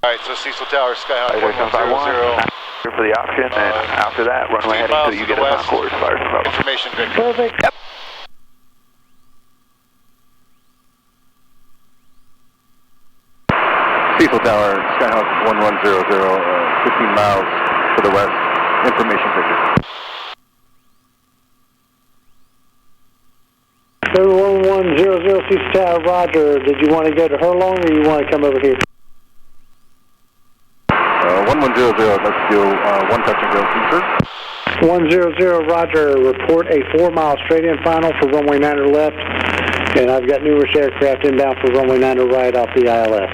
Alright, so Cecil Tower, Skyhawk 1100. Here for the option, and after that, runway heading so you get us on course. Information, Victor. Perfect. Yep. Cecil Tower, Skyhawk 1100, 15 miles to the west. Information, Victor. 1100 Cecil Tower, roger. Did you want to go to Hurlong or you want to come over here? 1100, let's do one touch and go, please, sir. 100, roger. Report a 4-mile straight-in final for runway 9 left, and I've got numerous aircraft inbound for runway 9 right off the ILS.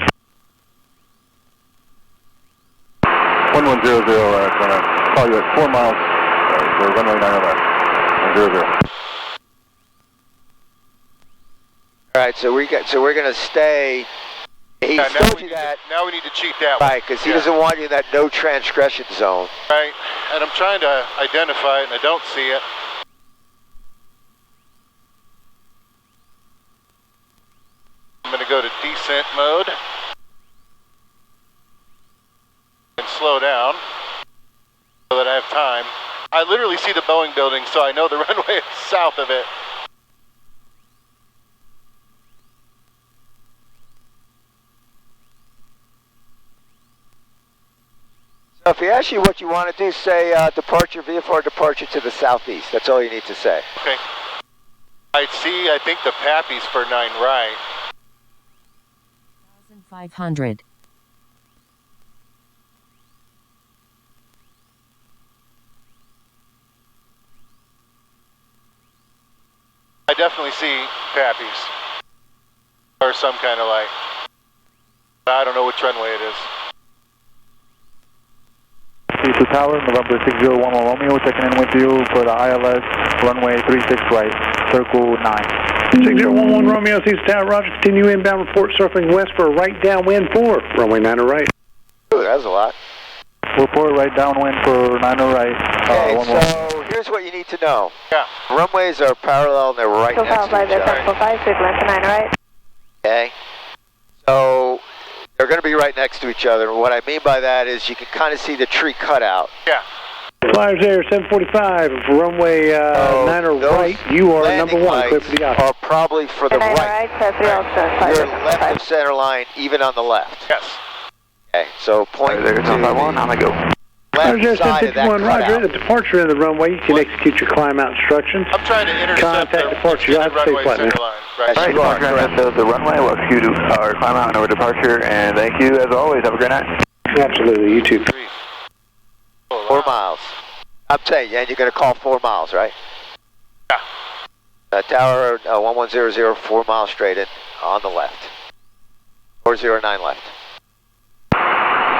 1100, gonna call you at 4 miles for runway 9 left. 100. All right, so we're gonna stay. He told you that. Now we need to cheat that right, because he doesn't want you in that no transgression zone. Right, and I'm trying to identify it and I don't see it. I'm going to go to descent mode and slow down so that I have time. I literally see the Boeing building, so I know the runway is south of it. So if he asks you what you want to do, say departure, VFR departure to the southeast. That's all you need to say. Okay. I see, I think the Pappy's for 9 right. 1,500. I definitely see Pappy's. Or some kind of light. I don't know which runway it is. Cecil Tower, November 6011 Romeo, checking in with you for the ILS, runway 36 right, circle 9. 6011 Romeo, Cecil Tower, roger. Continue inbound report circling west for a right downwind for runway 9 right. Ooh, that was a lot. Report right downwind for 9 right. Okay, so here's what you need to know. Yeah. Runways are parallel and they're right next to each other. 5, 6, 9 right. Okay. So they're going to be right next to each other. And what I mean by that is you can kind of see the tree cutout. Yeah. Flyers there, 745 for runway 9 right. You are number 1. Clear for the option. Are probably for the right. You're left of center line, even on the left. Yes. Okay, so point to the left side of that roger. cutout. At departure in the runway, you can execute your climb out instructions. I'm trying to intercept Contact departure. You'll have to stay runway flat center now. line. Right. Yes, you are, correct. The runway, we'll execute our climb out and over departure, and thank you as always. Have a great night. Absolutely, you too. 4 miles. I'm saying, and you're going to call 4 miles, right? Yeah. Tower 1100, 4 miles straight in on the left. 409 left.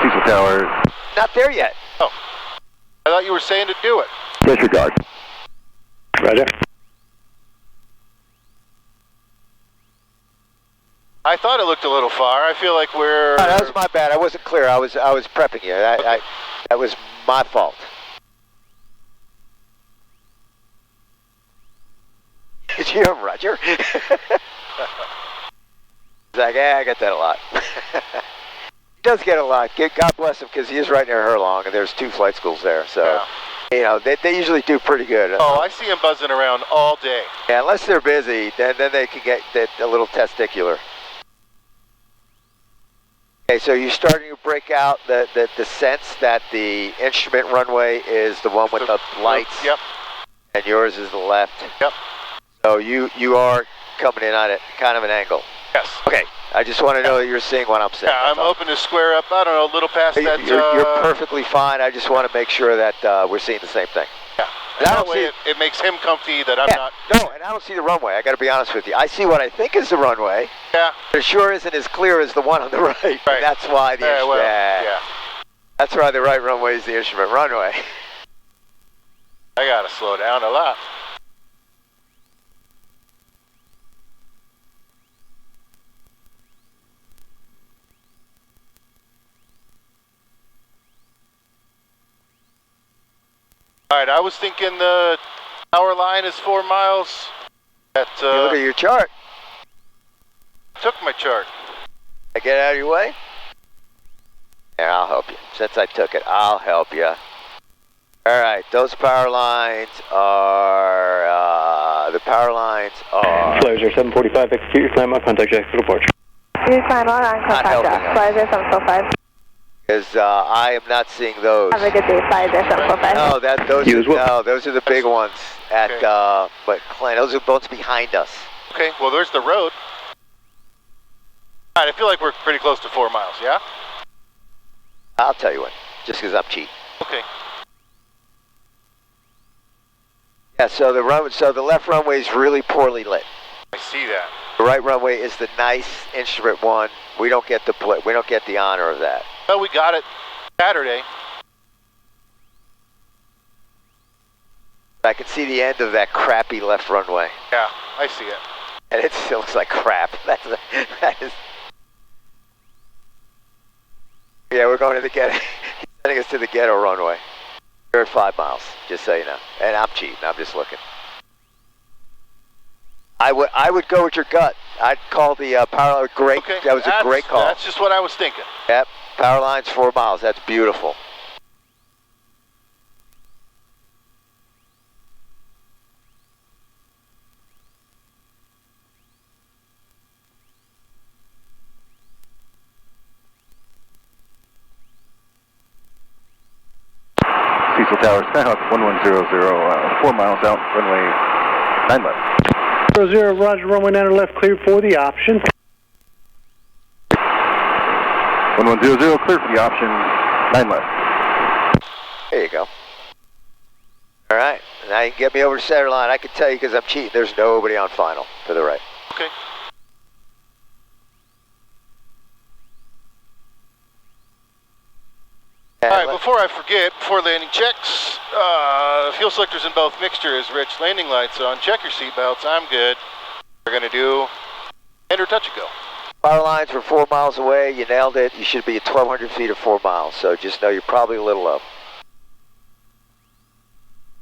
Cecil Tower. Not there yet. Oh. I thought you were saying to do it. Disregard. Roger. I thought it looked a little far. I feel like we're... Oh, that was my bad. I wasn't clear. I was prepping you. That was my fault. Did you hear him, Roger? He's like, yeah, I get that a lot. He does get a lot. God bless him, because he is right near Hurlong, and there's 2 flight schools there. So, yeah. you know, they usually do pretty good. Oh, I see him buzzing around all day. Yeah, unless they're busy, then they can get a little testicular. Okay, so you're starting to break out the sense that the instrument runway is the one with the lights. Yep. And yours is the left. Yep. So you are coming in on it, kind of an angle. Yes. Okay, I just want to know that you're seeing what I'm saying. Yeah, I'm hoping to square up, I don't know, a little past that... You're perfectly fine. I just want to make sure that we're seeing the same thing. Yeah. And that way it makes him comfy that I'm not... No, and I don't see the runway. I got to be honest with you. I see what I think is the runway. Yeah. But it sure isn't as clear as the one on the right. Right. That's why the instrument... yeah. That's why the right runway is the instrument runway. I got to slow down a lot. All right, I was thinking the tower line is 4 miles. That, look at your chart. Took my chart. I get out of your way? help you. Since I took it, I'll help you. All right, those power lines are, the power lines are... Flyer 745, execute your climb up, contact Jack for departure. You climb on contact Jack, Flyer 745. Because I am not seeing those. Have a good day, Flyer 745. No, those are the big ones at, Okay. McLean. Those are the ones behind us. Okay, well, there's the road. All right, I feel like we're pretty close to 4 miles, yeah? I'll tell you what, just because I'm cheap. Okay. Yeah, so the left runway is really poorly lit. I see that. The right runway is the nice instrument one. We don't get the honor of that. Well, we got it Saturday. I can see the end of that crappy left runway. Yeah, I see it. And it still looks like crap. That is... Yeah, we're going to the ghetto. He's sending us to the ghetto runway. We're at 5 miles, just so you know. And I'm cheap. I'm just looking. I would go with your gut. I'd call the power line great. Okay, that was a great call. That's just what I was thinking. Yep, power line's 4 miles. That's beautiful. Cecil Tower South, 1100, 4 miles out, runway 9 left. 00, roger, runway 9 left, clear for the option. 1100, clear for the option, 9 left. There you go. All right, now you can get me over to center line. I can tell you because I'm cheating. There's nobody on final to the right. Okay. And All right, before I forget, before landing checks, fuel selectors in both mixtures, Rich, landing lights on, check your seatbelts, I'm good. We're gonna do enter touch and go. power lines were 4 miles away. You nailed it. You should be at 1,200 feet or 4 miles. So just know you're probably a little low.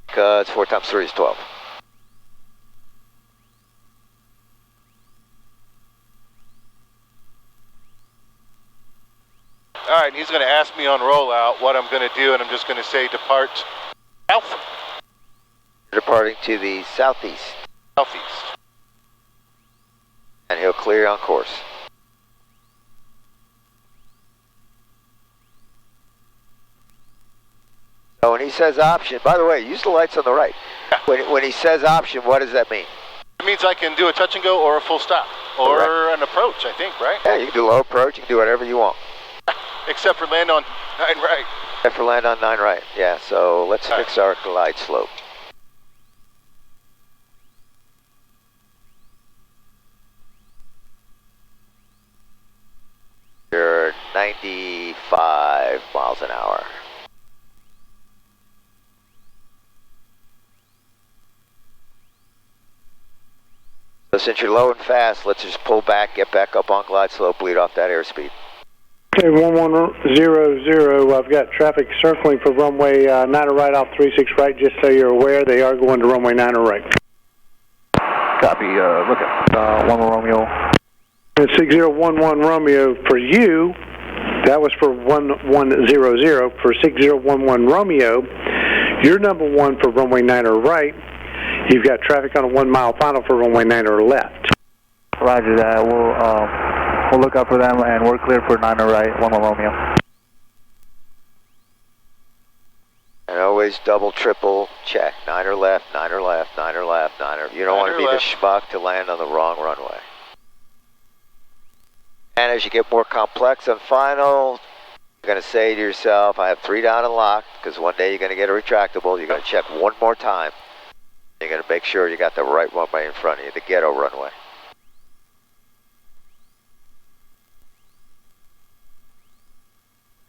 Because 4 times 3 is 12. All right, and he's gonna ask me on rollout what I'm gonna do, and I'm just gonna say depart south. Departing to the southeast. Southeast. And he'll clear on course. So when he says option, by the way, use the lights on the right. Yeah. When he says option, what does that mean? It means I can do a touch and go or a full stop. Or Correct. an approach, I think, right? Yeah, you can do low approach, you can do whatever you want. Except for land on 9 right. Except for land on 9 right. Yeah, so let's All fix our glide slope. You're 95 miles an hour. So since you're low and fast, let's just pull back, get back up on glide slope, lead off that airspeed. Okay, 1100, I've got traffic circling for runway 9 right off 36 right, just so you're aware, they are going to runway 9 right. Copy, look at 1 Romeo. And 6011 Romeo for you, that was for 1100. For 6011 Romeo, you're number 1 for runway 9 right. You've got traffic on a 1 mile final for runway 9 left. Roger that. We'll look out for them, and we're clear for 9 right, 1 Romeo. And always double, triple check. 9 left, 9 left, 9 left, 9 You don't want to be the schmuck to land on the wrong runway. And as you get more complex on final, you're going to say to yourself, I have 3 down and locked, because one day you're going to get a retractable. You're going to check one more time. You're going to make sure you got the right runway in front of you, the ghetto runway.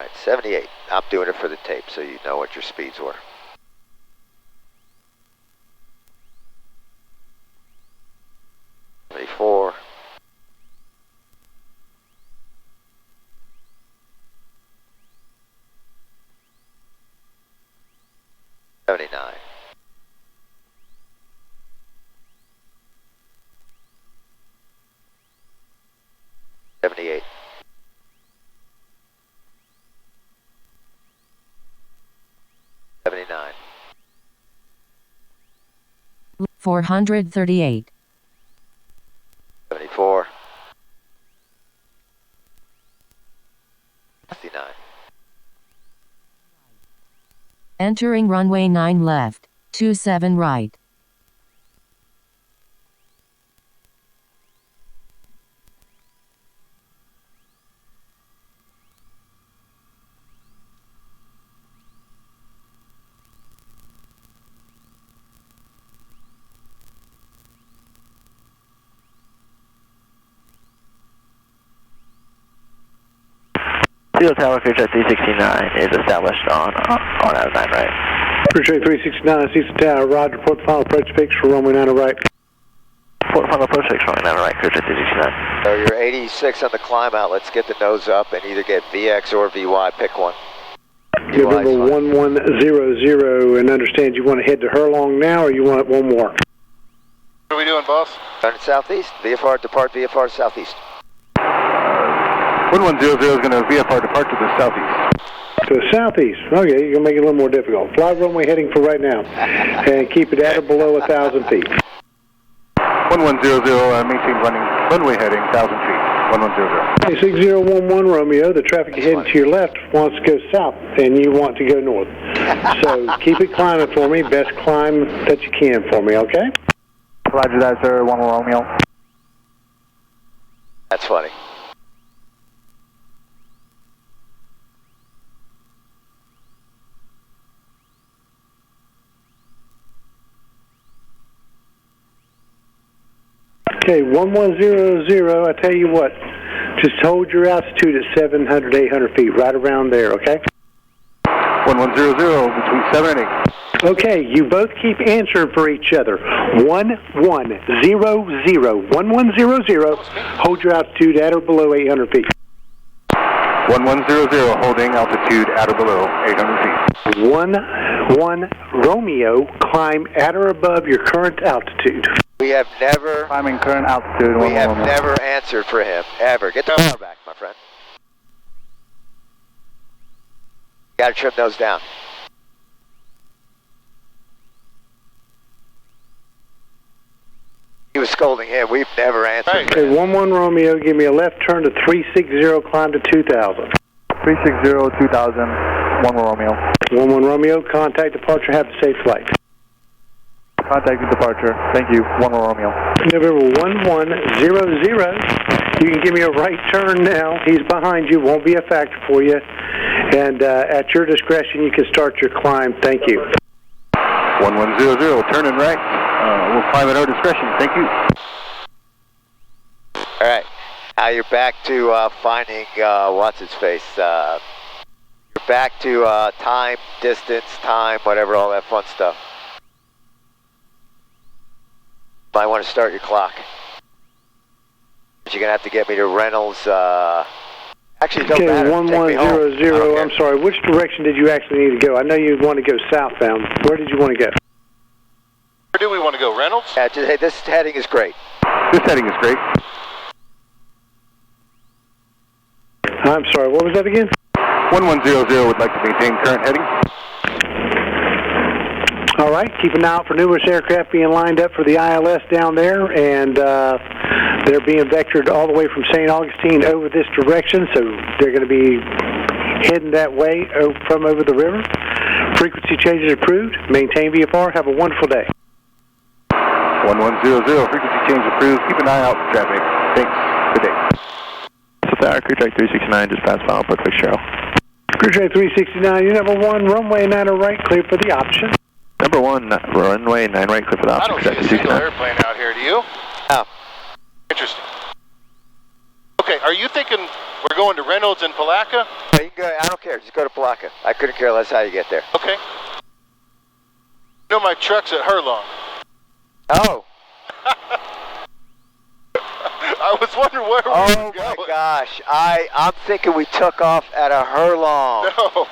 All right, 78. I'm doing it for the tape so you know what your speeds were. '74. '79. 78. 438. 74. 59. Entering runway 9 left, 27 right. Steel Tower, Clear 369 is established on out of 9 right. Clear 369, Cecil Tower, Roger, report final approach fix for runway 9 right. Report final approach fix for runway 9 right, Clear 369. So you're 86 on the climb out. Let's get the nose up and either get VX or VY. Pick one. November 1100, and understand you want to head to Hurlong now, or you want one more? What are we doing, boss? Turn southeast. VFR, depart VFR southeast. 1100 is going to VFR depart to the southeast. To the southeast. Okay, you're going to make it a little more difficult. Fly runway heading for right now, and keep it at or below 1,000 feet. 1100, maintain runway heading 1,000 feet. 1100. Hey, 6011 Romeo, the traffic heading to your left wants to go south, and you want to go north. So keep it climbing for me, best climb that you can for me, okay? Roger that, sir. 1 Romeo. That's funny. Okay, 1100, I tell you what, just hold your altitude at 700, 800 feet, right around there, okay? 1100, between 7 and 8. Okay, you both keep answering for each other. 1100, 1100, hold your altitude at or below 800 feet. 1100, holding altitude at or below 800 feet. 11 Romeo, climb at or above your current altitude. We have never... Climbing current altitude. We have never answered for him, ever. Get the power back, my friend. Got to trim those down. He was scolding him. We've never answered. Okay, 11 Romeo, give me a left turn to 360, climb to 2000. 360, 2000, 1 Romeo. 11 Romeo, contact departure, have a safe flight. Contact departure. Thank you. 1 Romeo. November 1100, you can give me a right turn now. He's behind you, won't be a factor for you. And at your discretion, you can start your climb. Thank you. 1100, turning right. We'll climb at our discretion. Thank you. All right. Now you're back to finding what's its face. You're back to time, distance, time, whatever, all that fun stuff. Might want to start your clock. But you're gonna have to get me to Reynolds. Actually, don't matter. 1100. I'm sorry. Which direction did you actually need to go? I know you want to go southbound. Where did you want to go? Where do we want to go, Reynolds? Yeah, just, hey, this heading is great. This heading is great. I'm sorry. What was that again? 1100 would like to maintain current heading. All right, keep an eye out for numerous aircraft being lined up for the ILS down there, and they're being vectored all the way from St. Augustine over this direction, so they're going to be heading that way from over the river. Frequency changes approved. Maintain VFR. Have a wonderful day. 1100, frequency change approved. Keep an eye out for traffic. Thanks. Good day. Crew Track 369, just past final approach fix Cheryl. Crew Track 369, you're number 1, runway 9 right, clear for the option. Number 1, runway 9 right, clear for the option. I don't see a single airplane out here, do you? No. Interesting. Okay, are you thinking we're going to Reynolds and Palaca? No, you can go, I don't care, just go to Palaca. I couldn't care less how you get there. Okay. You know my truck's at Hurlong. Oh. I was wondering where we were going. Oh my gosh, I'm thinking we took off at a Hurlong. No.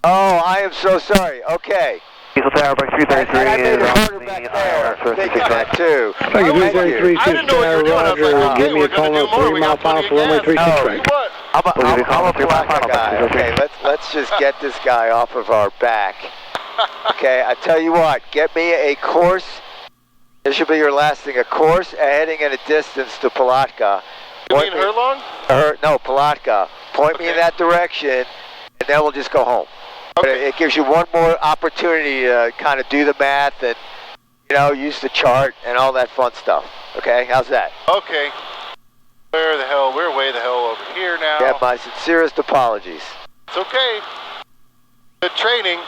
Oh, I am so sorry. Okay. Diesel Tower, Box 333 I made it is harder on back the there. ILS Thinking that too. Thank you, 333, I didn't know what you were doing. I was like, okay, give me a we're going call to do on more. 3 We mile got plenty final of for runway gas. 36 Oh, right. what? I'm a Palaca guy. Okay, let's just get this guy off of our back. Okay, I tell you what, get me a course This should be your last thing. A course, a heading, and a distance to Palatka. You mean Herlong? No, Palatka. Point me in that direction, and then we'll just go home. Okay. But it gives you one more opportunity to kind of do the math and, use the chart and all that fun stuff. Okay, how's that? Okay. We're way the hell over here now. Yeah, my sincerest apologies. It's okay. Good training.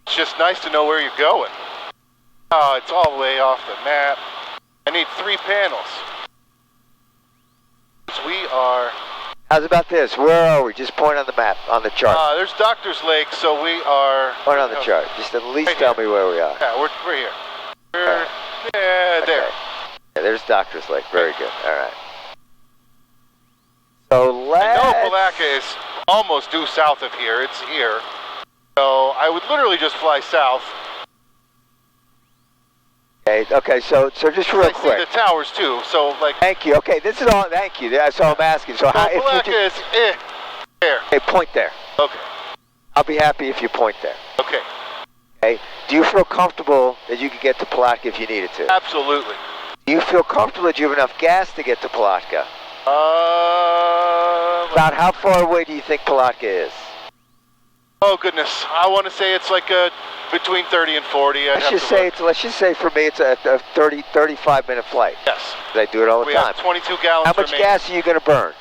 It's just nice to know where you're going. Oh, it's all the way off the map. I need 3 panels. We are... How's about this? Where are we? Just point on the map, on the chart. There's Doctor's Lake, so we are... Point on the chart. Just at least tell me where we are. Yeah, we're here. We're... Yeah, there. Okay. Yeah, there's Doctor's Lake. Very good. All right. So let's... I know Palatka is almost due south of here. It's here. So I would literally just fly south. Okay, so just real quick. I see the towers too, so like... Thank you. Okay, this is all, thank you. That's all I'm asking. So how, Palatka is there. Okay, point there. Okay. I'll be happy if you point there. Okay. Okay. Do you feel comfortable that you could get to Palatka if you needed to? Absolutely. Do you feel comfortable that you have enough gas to get to Palatka? About how far away do you think Palatka is? Oh goodness, I want to say it's like between 30 and 40. Let's just say for me it's a 35 minute flight. Yes. I do it all the we time. Have 22 gallons. How much gas are you going to burn?